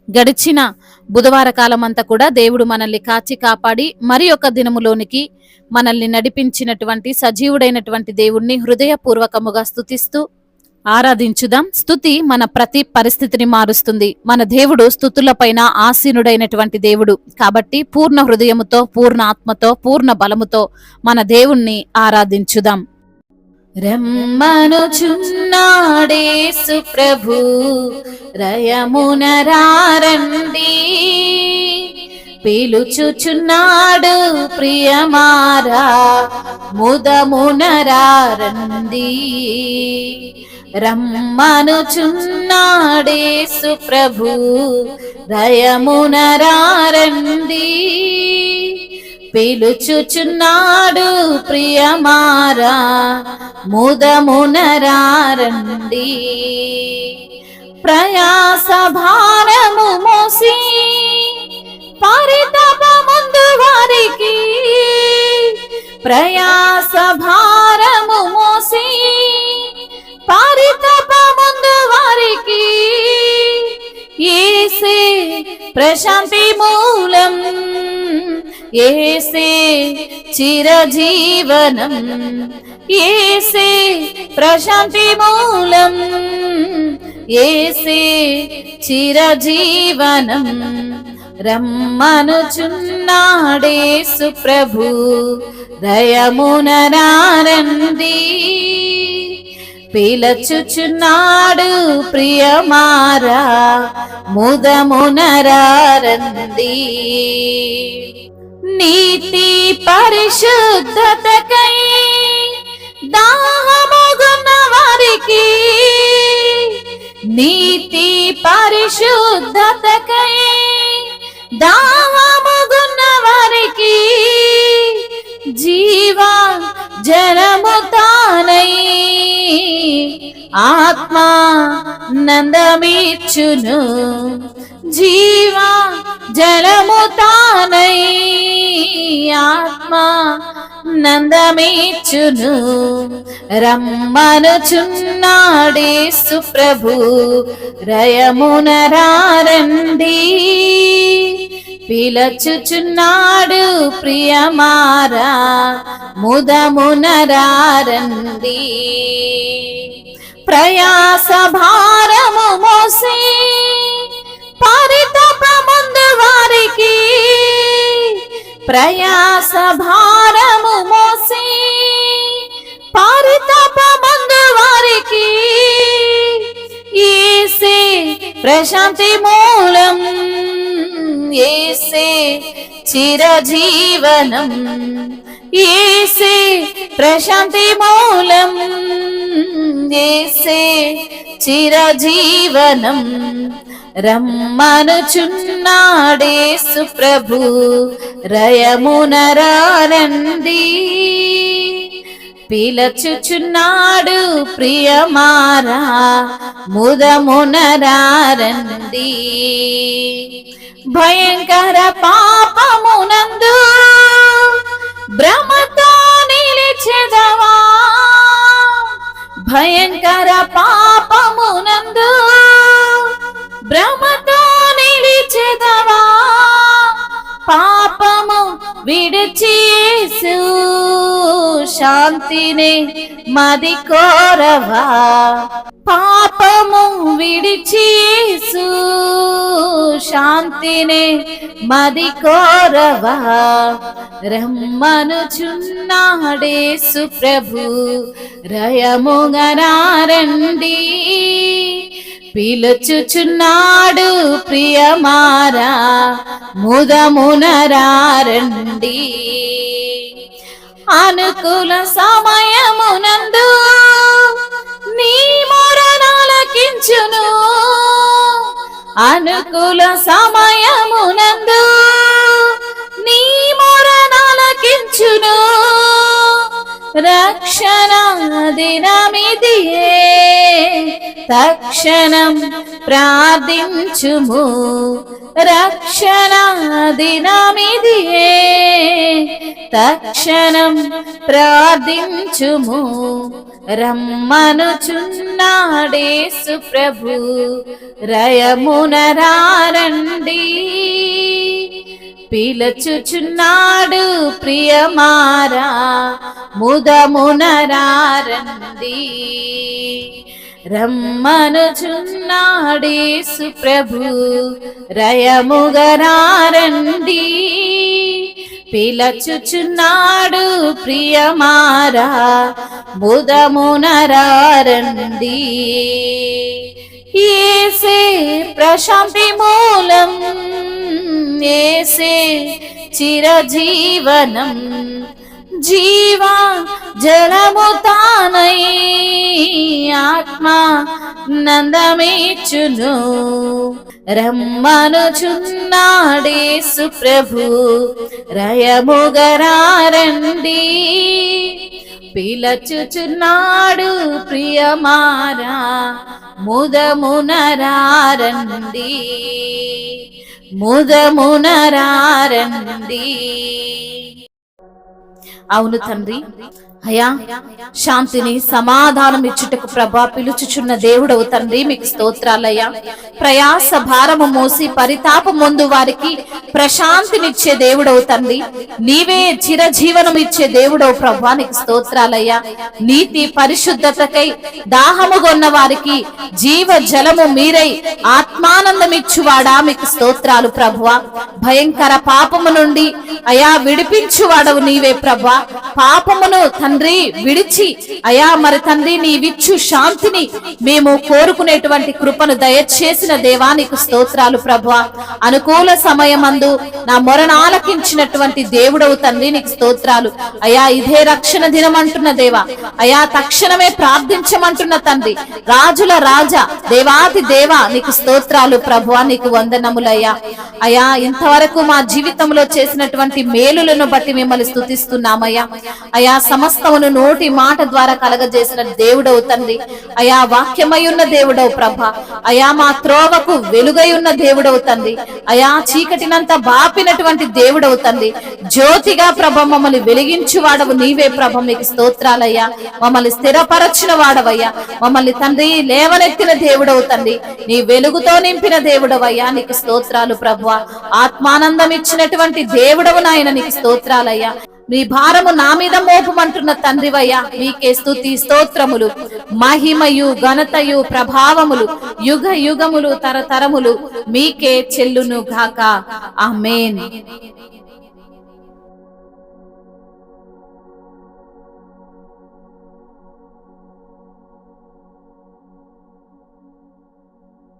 గడిచిన బుధవార కాలం అంతా కూడా దేవుడు మనల్ని కాచి కాపాడి మరి ఒక దినములోనికి మనల్ని నడిపించినటువంటి సజీవుడైనటువంటి దేవుణ్ణి హృదయపూర్వకముగా స్తుతిస్తూ ఆరాధించుదాం. స్తుతి మన ప్రతి పరిస్థితిని మారుస్తుంది. మన దేవుడు స్తుతులపైన ఆసీనుడైనటువంటి దేవుడు కాబట్టి పూర్ణ హృదయముతో, పూర్ణ ఆత్మతో, పూర్ణ బలముతో మన దేవుణ్ణి ఆరాధించుదాం. రమ్మనుచున్నాడేసు ప్రభు, రయమునరారండి, పిలుచుచున్నాడు ప్రియమారా, ముదమునరారండి. రమ్మనుచున్నాడేసు ప్రభు, రయమునరారండి, పిలుచుచున్నాడు ప్రియమారా, ముదమునరారండి. ప్రయాస భారము మోసి పరితపముందు వారికి, ప్రయాస భారము మోసి పరితపముందు వారికి, యేసే ప్రశాంతి మూలం, యేసే చిరజీవనం, యేసే ప్రశాంతి మూలం, యేసే చిరజీవనం. రమ్మనుచున్నాడేసు ప్రభు, దయమునరారండి, పిలచుచున్నాడు ప్రియమారా, ముదమునరారండి. నీతి పరిశుద్ధతకై దాహముగున్న వారికి, నీతి పరిశుద్ధతకై దాహముగున్న వారికి, జీవా జలము తానై ఆత్మా నందమిచ్చును, జీవా జలము తానై ఆత్మా నందమిచ్చును. రమ్మనుచున్నాడేసు ప్రభు, రయమునరారండి, పిలచుచున్నాడు ప్రియమారా, ముదమునరారండి. ప్రయాస భారము మోసి పరితపముందు వారికి, ప్రయాస భారము మోసి పరితపముందు వారికి, యేసే ప్రశాంతి మూలం, యేసే చిరజీవనం, యేసే ప్రశాంతి మూలం, యేసే చిరజీవనం. రమ్మనుచున్నాడేసు ప్రభు, రయమునరారండి, పిలచుచున్నాడు ప్రియమారా, ముదమునరారండి. భయంకర పాపమునందు భ్రమతో నిలిచెదవా, భయంకర పాపమునందు భ్రమతో నిలిచెదవా, పాపము విడిచి యేసు శాంతిని మది కోరవా, పాపము విడిచి యేసు శాంతిని మది కోరవా. రమ్మనుచున్నాడేసు ప్రభు, రయముగరారండి, పిలుచుచున్నాడు ప్రియమారా, ముదమునరారండి. అనుకూల సమయమునందు నీ మొరనాలకించును, అనుకూల సమయమునందు నీ మొరనాలకించును. రక్షణ దినమిదియే, తక్షణం ప్రార్థించుము, రక్షణ దినమిదియే. తక్షణం ప్రార్థించుము, రమ్మనుచున్నాడేసు ప్రభు, రయమునరారండి. పిలచుచున్నాడు ప్రియమారా, ముదమునరారండి. రమ్మనుచున్నాడేసు ప్రభు, రయముగరారండి. పిలచుచున్నాడు ప్రియమారా, ముదమునరారండి. యేసే ప్రశాంతి మూలం, యేసే చిరజీవనం, జీవా జలము తానై ఆత్మా నందమేచును. రమ్మనుచున్నాడేసు ప్రభు, రయముగరారండి. పిలచుచున్నాడు ప్రియమారా, ముదమునరారండి. ముదమునరారండి. అవును తండ్రి, అయ్యా శాంతిని సమాధానం ఇచ్చుటకు ప్రభా పిలుచుచున్న దేవుడవు తండ్రి, మీకు స్తోత్రాలయ్యా. ప్రయాస భారము మోసి పరితాపం ముందు వారికి ప్రశాంతినిచ్చే దేవుడవు తండ్రి, నీవే చిరజీవనం ఇచ్చే దేవుడవు ప్రభా, నీకు స్తోత్రాలయ్యా. నీతి పరిశుద్ధతకై దాహముగొన్న వారికి జీవ జలము మీరై ఆత్మానందం ఇచ్చువాడా, మీకు స్తోత్రాలు ప్రభువా. భయంకర పాపము నుండి అయా విడిపించువాడవు నీవే ప్రభా. పాపమును తండ్రి విడిచి అయా మరి తండ్రి నీవిచ్చు శాంతిని మేము కోరుకునేటువంటి కృపను దయచేసిన దేవానికి స్తోత్రాలు ప్రభువా. అనుకూల సమయమందు నా మొరను ఆలకించినటువంటి దేవుడవు తండ్రి, నీకు స్తోత్రాలు అయా. ఇదే రక్షణ దినం అంటున్న దేవా, అయా తక్షణమే ప్రార్థించమంటున్న తండ్రి, రాజుల రాజా దేవాతి దేవా, నీకు స్తోత్రాలు ప్రభువా, నీకు వందనములయ్యా. అయా ఇంతవరకు మా జీవితంలో చేసినటువంటి మేలులను బట్టి మిమ్మల్ని స్తుతిస్తున్నామయ్యా. అయా సమస్తమును నోటి మాట ద్వారా కలగజేసిన దేవుడవు తండ్రి, అయా వాక్యమై ఉన్న దేవుడవు ప్రభా. అయా మా త్రోవకు వెలుగై ఉన్న దేవుడవు తండ్రి, అయా చీకటినంత బాపినటువంటి దేవుడవు తండ్రి, జ్యోతిగా ప్రభ మమ్మల్ని వెలిగించు వాడవు నీవే ప్రభ, మీకు స్తోత్రాలయ్యా. మమ్మల్ని స్థిరపరచిన వాడవయ్యా, మమ్మల్ని తండ్రి లేవనెత్తిన దేవుడవు తండ్రి, నీ వెలుగుతో నింపిన దేవుడవయ్యా, నీకు స్తోత్రాలు ప్రభువా. ఆత్మానందం ఇచ్చినటువంటి దేవుడవు నాయన, నీకు స్తోత్రాలయ్యా. మీ భారము నా మీద మోపమంటున్న తండ్రివయ్యా, మీకే స్తుతి స్తోత్రములు, మహిమయు ఘనతయు ప్రభావములు యుగ యుగములు తరతరములు మీకే చెల్లును గాక. ఆమేన్.